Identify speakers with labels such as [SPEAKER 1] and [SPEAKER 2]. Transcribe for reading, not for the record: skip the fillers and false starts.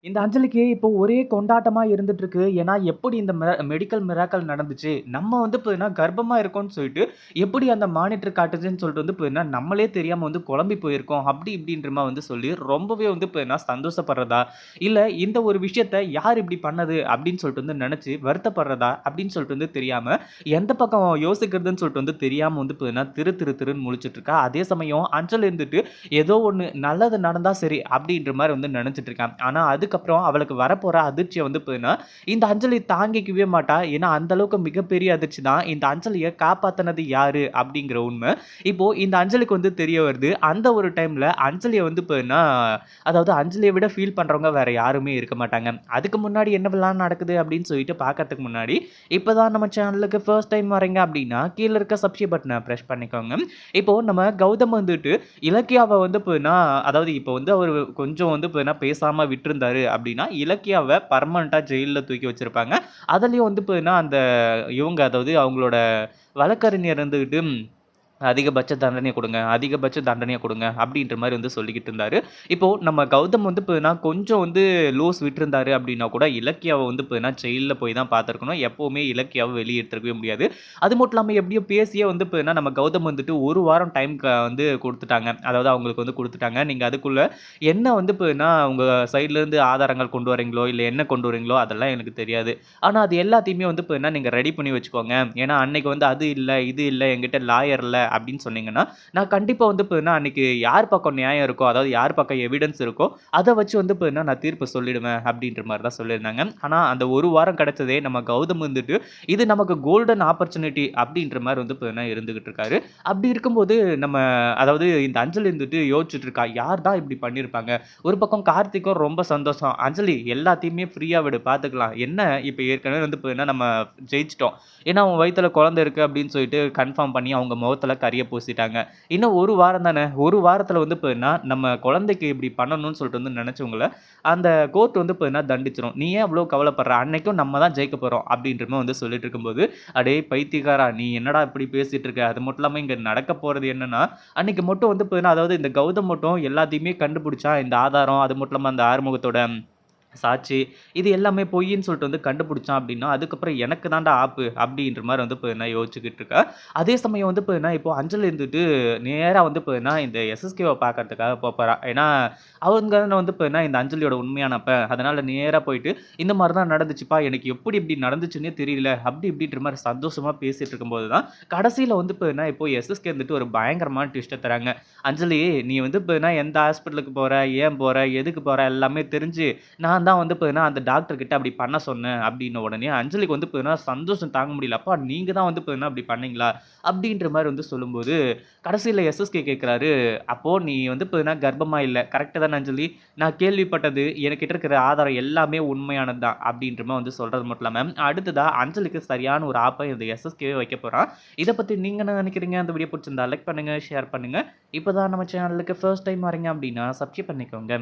[SPEAKER 1] இந்த அஞ்சலிக்கு இப்போ ஒரே கொண்டாட்டமா இருந்துட்டு இருக்கு. ஏன்னா, எப்படி இந்த மெடிக்கல் மிராக்கிள் நடந்துச்சு? நம்ம வந்து பார்த்தீங்கன்னா, கர்ப்பமா இருக்கோம்ன்னு சொல்லிட்டு, எப்படி அந்த மானிட்டர் காட்டுச்சுன்னு சொல்லிட்டு வந்து பார்த்தீங்கன்னா, நம்மளே தெரியாம வந்து குழம்பி போயிருக்கோம். அப்படி இப்படின்ற மாரி வந்து சொல்லி, ரொம்பவே வந்து பார்த்தீங்கன்னா, சந்தோஷப்படுறதா, இல்ல இந்த ஒரு விஷயத்த யார் இப்படி பண்ணது? அப்படின்னு சொல்லிட்டு வந்து நெனச்சு வருத்தப்படுறதா? அப்படின்னு சொல்லிட்டு வந்து தெரியாம, எந்த பக்கம் யோசிக்கிறதுன்னு சொல்லிட்டு வந்து தெரியாம வந்து பார்த்தீங்கன்னா, திரு திரு திருன்னு முழிச்சுட்டு இருக்கா. அதே சமயம் அஞ்சல் இருந்துட்டு, ஏதோ ஒண்ணு நல்லது நடந்தா சரி, அப்படின்ற மாரி வந்து நெனச்சுட்டு இருக்கா. ஆனா, அதுக்கப்புறம் அவளுக்கு வரப்போற அதிர்ச்சிய வந்து பார்த்தீங்கன்னா, இந்த அஞ்சலி தாங்கிக்கவே மாட்டா. ஏன்னா, அந்த அளவுக்கு மிகப்பெரிய அதிர்ச்சி தான். இந்த அஞ்சலிய காப்பாத்துனது யாரு? அப்படிங்கிற உண்ம. இப்போ இந்த அஞ்சலிக்கு வந்து தெரிய வருது. அந்த ஒரு டைம்ல அஞ்சலிய வந்து பார்த்தீங்கன்னா, அதாவது அஞ்சலிய விட ஃபீல் பண்றவங்க வேற யாருமே இருக்க மாட்டாங்க. அதுக்கு முன்னாடி என்னவெல்லாம் நடக்குது அப்படின்னு சொல்லிட்டு பார்க்கறதுக்கு முன்னாடி, இப்ப தான் நம்ம சேனலுக்கு ஃபர்ஸ்ட் டைம் வரீங்க அப்படின்னா, கீழ இருக்க சப்ஸ்கிரைப் பட்டன பிரஸ் பண்ணிக்கோங்க. இப்போ நம்ம கௌதம் வந்துட்டு இலக்கியாவ வந்து பார்த்தீங்கன்னா, அதாவது இப்போ வந்து அவரு கொஞ்சம் வந்து பார்த்தீங்கன்னா பேசாம விட்டிருந்தாரு அப்படின்னா, இலக்கியாவ பெர்மனன்ட்டா ஜெயில்ல தூக்கி வச்சிருப்பாங்க. அதுலயும் வந்து பார்த்தீங்கன்னா, அந்த இவங்க அதாவது அவங்களோட வழக்கறிஞர் இருந்துகிட்டு அதிகபட்ச தண்டனைய குடுங்க, அதிகபட்ச தண்டனைய குடுங்க அப்படின்ற மாரி வந்து சொல்லிக்கிட்டு இருந்தாரு. இப்போ நம்ம கௌதம் வந்து பார்த்தீங்கன்னா, கொஞ்சம் வந்து லூஸ் விட்டிருந்தாரு அப்படின்னா கூட, இலக்கியாவ வந்து பார்த்தீங்கன்னா, ஜெயில்ல போய் தான் பார்த்திருக்கணும். எப்பவுமே இலக்கியாவ வெளிய எடுத்துருக்கவே முடியாது. அது மட்டும் இல்லாம எப்படியோ பேசியே வந்து பார்த்தீங்கன்னா, நம்ம கௌதம் வந்துட்டு 1 வாரம் டைம் வந்து குடுத்துட்டாங்க. அதாவது அவங்களுக்கு வந்து குடுத்துட்டாங்க. நீங்க அதுக்குள்ள என்ன வந்து பார்த்தீங்கன்னா, உங்க சைட்ல இருந்து ஆதாரங்கள் கொண்டு வரீங்களோ, இல்ல என்ன கொண்டு வரீங்களோ அதெல்லாம் எனக்கு தெரியாது. ஆனா அது எல்லாத்தையுமே வந்து பார்த்தீங்கன்னா, நீங்க ரெடி பண்ணி வச்சுக்கோங்க. ஏன்னா அன்னைக்கு வந்து அது இல்ல, இது இல்ல, என்கிட்ட லாயர் இல்ல அப்படின்னு சொன்னீங்கன்னா, நான் கண்டிப்பா வந்து பார்த்தீங்கன்னா, அன்னைக்கு யார் பக்கம் நியாயம் இருக்கோ, அதாவது யார் பக்கம் எவிடன்ஸ் இருக்கோ, அத வச்சு வந்து பார்த்தீங்கன்னா, நான் தீர்ப்பு சொல்லிடுவேன் அப்படின்ற மாரி தான் சொல்லியிருந்தாங்க. ஆனா அந்த 1 வாரம் கிடைச்சதே நம்ம கௌதம் வந்துட்டு, இது நமக்கு கோல்டன் ஆப்பர்ச்சுனிட்டி அப்படின்ற மாரி வந்து பார்த்தீங்கன்னா இருந்துகிட்டு இருக்காரு. அப்படி இருக்கும்போது நம்ம அதாவது இந்த அஞ்சலி இருந்துட்டு யோசிச்சுட்டு இருக்கா, யார் தான் இப்படி பண்ணியிருப்பாங்க? ஒரு பக்கம் கார்த்திக்கும் ரொம்ப சந்தோஷம். அஞ்சலி எல்லாத்தையுமே ஃப்ரீயா விடு பார்த்துக்கலாம். என்ன இப்ப ஏற்கனவே வந்து பார்த்தீங்கன்னா, நம்ம ஜெயிச்சுட்டோம். ஏன்னா, உன் வயித்துல குழந்தை இருக்கு அப்படின்னு சொல்லிட்டு கன்ஃபார்ம் பண்ணி அவங்க முகத்துல கரிய பூசிட்டாங்க. இன்னும் 1 வாரம் தானே. 1 வாரத்துல வந்து பார்த்தீங்கன்னா, நம்ம குழந்தைக்கு இப்படி பண்ணணும்னு சொல்லிட்டு வந்து நெனச்சவங்கள, அந்த கோர்ட் வந்து பார்த்தீங்கன்னா தண்டிச்சுரும். நீ ஏன் அவ்ளோ கவலைப்படுற? அன்னைக்கும் நம்ம தான் ஜெயிக்க போறோம் அப்படின்ற மாரி வந்து சொல்லிட்டு இருக்கும்போது, "அடேய் பைத்தியக்காரா! நீ என்னடா இப்படி பேசிட்டு இருக்க? அது மட்டும் இல்லாம இங்க நடக்க போறது என்னன்னா, அன்னைக்கு மட்டும் வந்து பார்த்தீங்கன்னா, அதாவது இந்த கௌதம் மட்டும் எல்லாத்தையுமே கண்டுபிடிச்சான். இந்த ஆதாரம், அது மட்டும் இல்லாம அந்த ஆறுமுகத்தோட சாட்சி, இது எல்லாமே பொய்ன்னு சொல்லிட்டு வந்து கண்டுபிடிச்சான் அப்படின்னா, அதுக்கப்புறம் எனக்கு தான்டா ஆப்பு அப்படின்ற மாரி வந்து பார்த்தீங்கன்னா யோசிச்சுக்கிட்டு இருக்கா. அதே சமயம் வந்து பார்த்தீங்கன்னா, இப்போ அஞ்சலி இருந்துட்டு நேரா வந்து பார்த்தீங்கன்னா, இந்த எஸ்எஸ்கேவ பார்க்கறதுக்காக போப்போறா. ஏன்னா, அவங்க தான வந்து பார்த்தீங்கன்னா, இந்த அஞ்சலியோட உண்மையான அப்பன். அதனால நேரா போயிட்டு, "இந்த மாரி தான் நடந்துச்சுப்பா. எனக்கு எப்படி இப்படி நடந்துச்சுன்னே தெரியல." அப்படி இப்படின்ற மாரி சந்தோஷமா பேசிட்டு இருக்கும்போது தான், கடைசியில வந்து பார்த்தீங்கன்னா, இப்போ எஸ்எஸ்கே வந்துட்டு ஒரு பயங்கரமான ட்விஸ்ட்ட தராங்க. "அஞ்சலி, நீ வந்து பார்த்தீங்கன்னா, எந்த ஹாஸ்பிட்டலுக்கு போற? ஏன் போற? எதுக்கு போற? எல்லாமே தெரிஞ்சு நான் தான் வந்து பார்த்தீங்கன்னா, அந்த டாக்டர் கிட்ட அப்படி பண்ண சொன்னேன் அப்படின்ன உடனே, அஞ்சலிக்கு வந்து பார்த்தீங்கன்னா, சந்தோஷம் தாங்க முடியல. "அப்பா நீங்க தான் வந்து பார்த்தீங்கன்னா, அப்படி பண்ணீங்களா?" அப்படின்ற மாரி வந்து சொல்லும்போது, கடைசியில எஸ்எஸ்கே கேட்கிறாரு, "அப்போ நீ வந்து பார்த்தீங்கன்னா, கர்ப்பமா இல்ல. கரெக்ட்டு தானே அஞ்சலி? நான் கேள்விப்பட்டது என்கிட்ட இருக்கிற ஆதாரம் எல்லாமே உண்மையானது தான்." அப்படின்ற மாரி வந்து சொல்றது மட்டும் இல்லாம, அடுத்ததா அஞ்சலிக்கு சரியான ஒரு ஆப்ப இந்த எஸ்எஸ்கேவே வைக்க போறான். இத பத்தி நீங்க என்ன நினைக்கிறீங்க? அந்த வீடியோ புடிச்சிருந்தா லைக் பண்ணுங்க, ஷேர் பண்ணுங்க. இப்ப தான் நம்ம சேனலுக்கு ஃபர்ஸ்ட் டைம் வரீங்க அப்படின்னா, சப்ஸ்கிரைப் பண்ணிக்கோங்க.